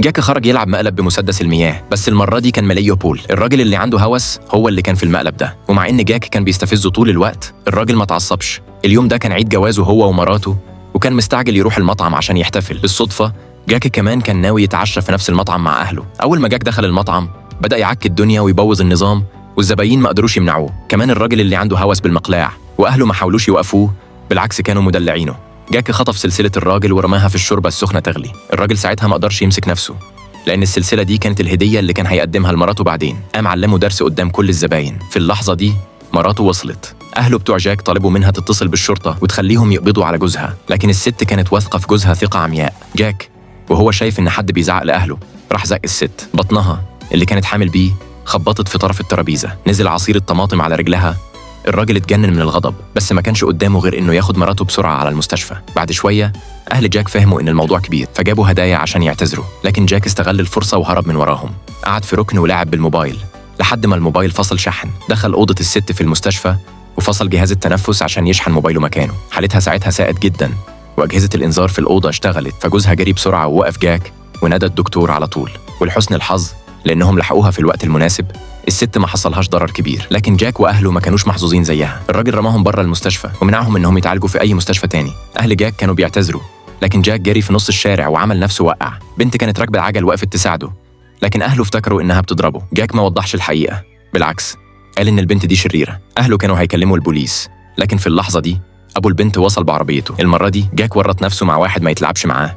جاك خرج يلعب مقلب بمسدس المياه، بس المرة دي كان ماليه بول. الراجل اللي عنده هوس هو اللي كان في المقلب ده، ومع إن جاك كان بيستفزه طول الوقت الراجل ما تعصبش. اليوم ده كان عيد جوازه هو ومراته، وكان مستعجل يروح المطعم عشان يحتفل. بالصدفة جاك كمان كان ناوي يتعشى في نفس المطعم مع أهله. أول ما جاك دخل المطعم بدأ يعك الدنيا ويبوظ النظام، والزباين ما قدروش يمنعوه. كمان الراجل اللي عنده هوس بالمقلاع وأهله ما حاولوش يوقفوه، بالعكس كانوا مدلعينه. جاك خطف سلسلة الراجل ورماها في الشوربة السخنة تغلي. الراجل ساعتها ما قدرش يمسك نفسه، لأن السلسلة دي كانت الهدية اللي كان هيقدمها لمراته بعدين. قام علمه درس قدام كل الزباين. في اللحظة دي مراته وصلت. أهله بتوع جاك طلبوا منها تتصل بالشرطة وتخليهم يقبضوا على جوزها، لكن الست كانت واثقة في جوزها ثقة عمياء. جاك وهو شايف إن حد بيزعق لأهله راح زق الست. بطنها اللي كانت حامل بيه خبطت في طرف الترابيزة، نزل عصير الطماطم على رجلها. الراجل اتجنن من الغضب، بس ما كانش قدامه غير إنه ياخد مراته بسرعة على المستشفى. بعد شوية أهل جاك فهموا إن الموضوع كبير، فجابوا هدايا عشان يعتذروا، لكن جاك استغل الفرصة وهرب من وراهم. قعد في ركن ولعب بالموبايل لحد ما الموبايل فصل شحن. دخل أوضة الست في المستشفى وفصل جهاز التنفس عشان يشحن موبايله مكانه. حالتها ساعتها ساءت جدا، وأجهزة الإنذار في الأوضة اشتغلت، فجوزها جري بسرعة ووقف جاك ونادى الدكتور على طول. ولحسن الحظ لأنهم لحقوها في الوقت المناسب، الست ما حصلهاش ضرر كبير. لكن جاك وأهله ما كانوش محظوظين زيها. الراجل رماهم بره المستشفى ومنعهم إنهم يتعالجوا في أي مستشفى تاني. أهل جاك كانوا بيعتذروا، لكن جاك جري في نص الشارع وعمل نفسه وقع. بنت كانت راكبة العجل وقفت تساعده، لكن أهله افتكروا إنها بتضربه. جاك ما وضحش الحقيقة، بالعكس قال إن البنت دي شريرة. أهله كانوا هيكلموا البوليس، لكن في اللحظة دي أبو البنت وصل بعربيته. المرة دي جاك ورط نفسه مع واحد ما يتلعبش معاه،